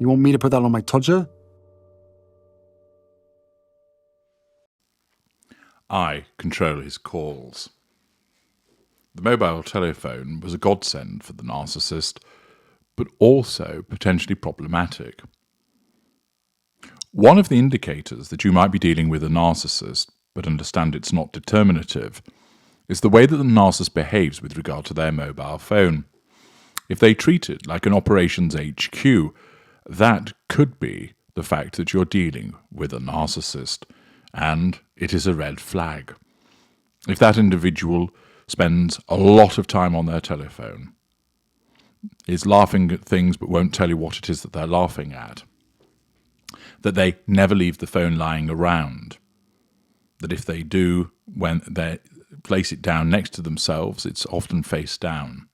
You want me to put that on my Tudor? I control his calls. The mobile telephone was a godsend for the narcissist, but also potentially problematic. One of the indicators that you might be dealing with a narcissist, but understand it's not determinative, is the way that the narcissist behaves with regard to their mobile phone. If they treat it like an operations HQ, that could be the fact that you're dealing with a narcissist, and it is a red flag. If that individual spends a lot of time on their telephone, is laughing at things but won't tell you what it is that they're laughing at, that they never leave the phone lying around, that if they do, when they place it down next to themselves, it's often face down,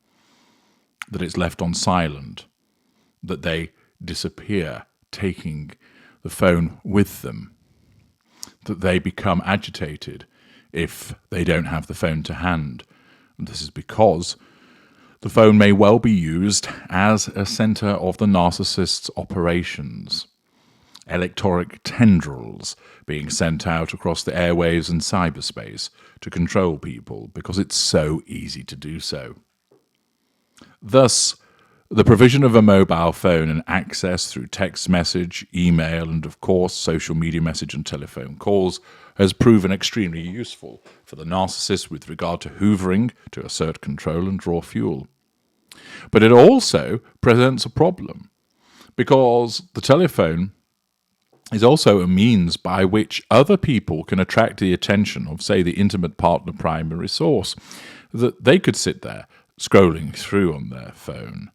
that it's left on silent, that they disappear, taking the phone with them, that they become agitated if they don't have the phone to hand. And this is because the phone may well be used as a centre of the narcissist's operations. Electronic tendrils being sent out across the airwaves and cyberspace to control people because it's so easy to do so. Thus, the provision of a mobile phone and access through text message, email, and of course social media message and telephone calls has proven extremely useful for the narcissist with regard to hoovering, to assert control and draw fuel. But it also presents a problem because the telephone is also a means by which other people can attract the attention of, say, the intimate partner primary source, that they could sit there scrolling through on their phone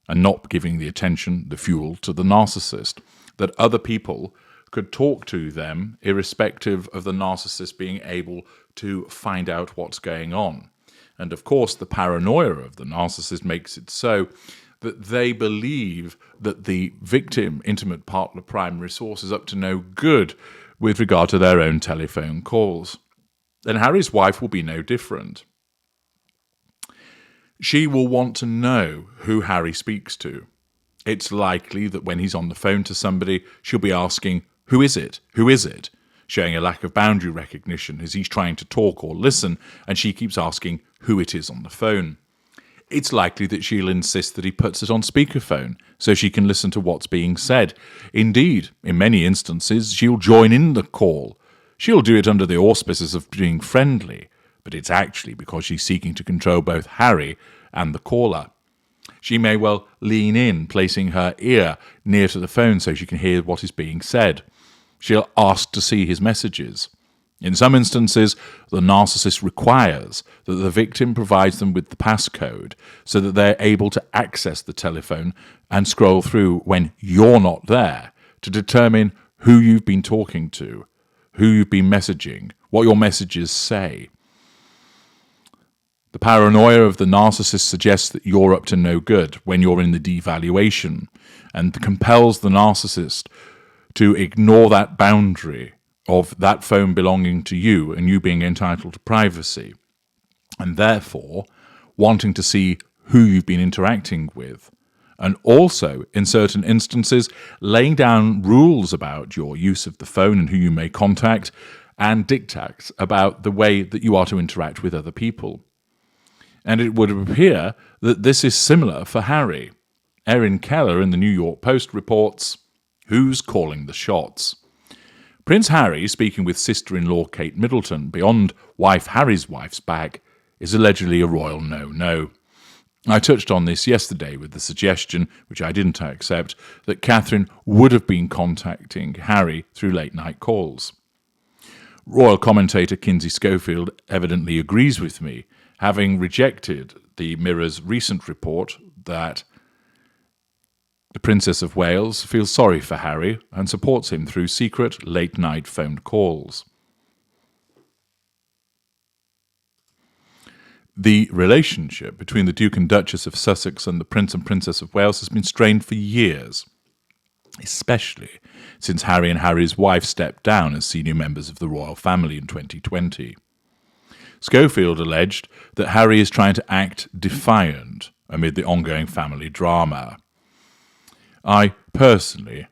and not giving the attention, the fuel to the narcissist, that other people could talk to them irrespective of the narcissist being able to find out what's going on. And of course, the paranoia of the narcissist makes it so that they believe that the victim, intimate partner, primary source is up to no good with regard to their own telephone calls. And Harry's wife will be no different. She will want to know who Harry speaks to. It's likely that when he's on the phone to somebody, she'll be asking, "Who is it? Who is it?" showing a lack of boundary recognition as he's trying to talk or listen, and she keeps asking who it is on the phone. It's likely that she'll insist that he puts it on speakerphone so she can listen to what's being said. Indeed, in many instances, she'll join in the call. She'll do it under the auspices of being friendly, but it's actually because she's seeking to control both Harry and the caller. She may well lean in, placing her ear near to the phone so she can hear what is being said. She'll ask to see his messages. In some instances, the narcissist requires that the victim provides them with the passcode so that they're able to access the telephone and scroll through when you're not there to determine who you've been talking to, who you've been messaging, what your messages say. The paranoia of the narcissist suggests that you're up to no good when you're in the devaluation and compels the narcissist to ignore that boundary of that phone belonging to you and you being entitled to privacy, and therefore wanting to see who you've been interacting with, and also, in certain instances, laying down rules about your use of the phone and who you may contact, and dictates about the way that you are to interact with other people. And it would appear that this is similar for Harry. Erin Keller in the New York Post reports, "Who's calling the shots?" Prince Harry, speaking with sister-in-law Kate Middleton beyond wife Harry's wife's back, is allegedly a royal no-no. I touched on this yesterday with the suggestion, which I didn't accept, that Catherine would have been contacting Harry through late-night calls. Royal commentator Kinsey Schofield evidently agrees with me, having rejected the Mirror's recent report that the Princess of Wales feels sorry for Harry and supports him through secret late-night phone calls. The relationship between the Duke and Duchess of Sussex and the Prince and Princess of Wales has been strained for years, especially since Harry and Harry's wife stepped down as senior members of the royal family in 2020. Schofield alleged that Harry is trying to act defiant amid the ongoing family drama. I personally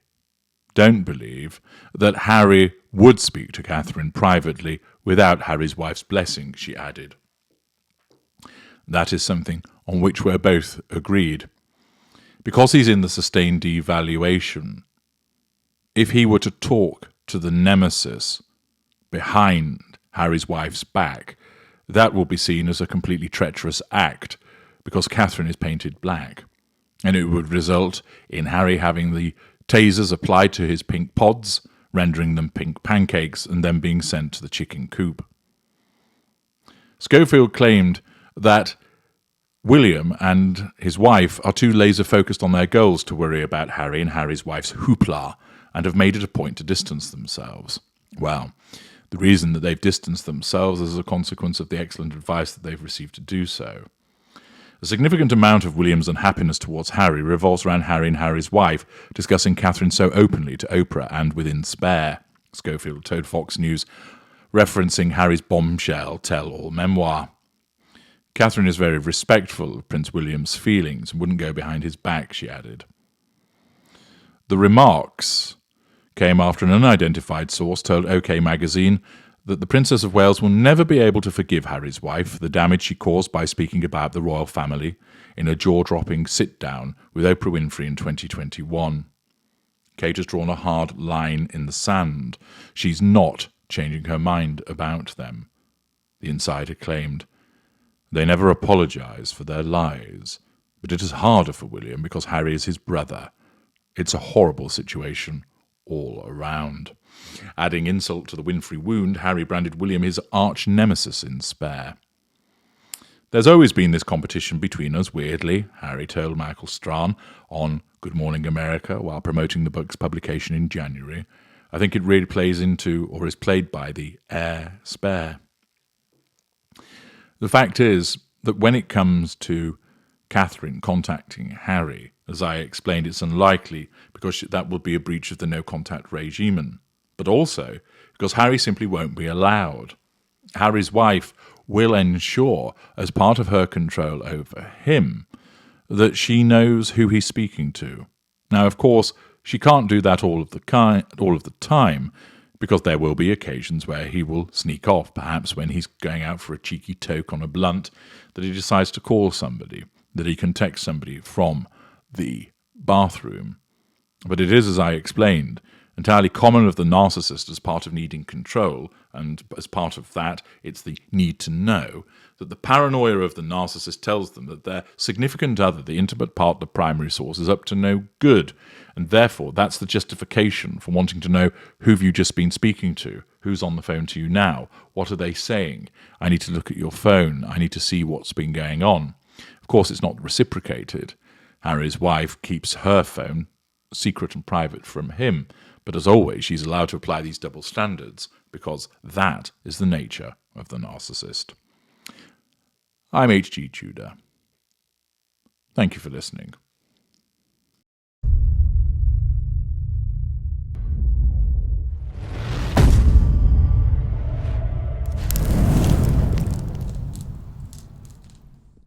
don't believe that Harry would speak to Catherine privately without Harry's wife's blessing, she added. That is something on which we're both agreed. Because he's in the sustained devaluation, if he were to talk to the nemesis behind Harry's wife's back, that will be seen as a completely treacherous act, because Catherine is painted black. And it would result in Harry having the tasers applied to his pink pods, rendering them pink pancakes, and then being sent to the chicken coop. Schofield claimed that William and his wife are too laser-focused on their goals to worry about Harry and Harry's wife's hoopla, and have made it a point to distance themselves. Well, the reason that they've distanced themselves is as a consequence of the excellent advice that they've received to do so. A significant amount of William's unhappiness towards Harry revolves around Harry and Harry's wife discussing Catherine so openly to Oprah and within Spare, Schofield told Fox News, referencing Harry's bombshell tell-all memoir. Catherine is very respectful of Prince William's feelings and wouldn't go behind his back, she added. The remarks came after an unidentified source told OK Magazine that the Princess of Wales will never be able to forgive Harry's wife for the damage she caused by speaking about the royal family in a jaw-dropping sit-down with Oprah Winfrey in 2021. Kate has drawn a hard line in the sand. She's not changing her mind about them, the insider claimed. They never apologise for their lies, but it is harder for William because Harry is his brother. It's a horrible situation all around. Adding insult to the Winfrey wound, Harry branded William his arch-nemesis in Spare. There's always been this competition between us, weirdly, Harry told Michael Strahan on Good Morning America while promoting the book's publication in January. I think it really plays into, or is played by, the heir Spare. The fact is that when it comes to Catherine contacting Harry, as I explained, it's unlikely because that would be a breach of the no-contact regime, but also because Harry simply won't be allowed. Harry's wife will ensure, as part of her control over him, that she knows who he's speaking to. Now, of course, she can't do that all of the time, because there will be occasions where he will sneak off, perhaps when he's going out for a cheeky toke on a blunt, that he decides to call somebody, that he can text somebody from the bathroom. But it is, as I explained, entirely common of the narcissist as part of needing control, and as part of that, it's the need to know, that the paranoia of the narcissist tells them that their significant other, the intimate partner primary source, is up to no good, and therefore that's the justification for wanting to know who've you just been speaking to, who's on the phone to you now, what are they saying, I need to look at your phone, I need to see what's been going on. Of course, it's not reciprocated. Harry's wife keeps her phone secret and private from him, but as always, she's allowed to apply these double standards because that is the nature of the narcissist. I'm H.G. Tudor. Thank you for listening.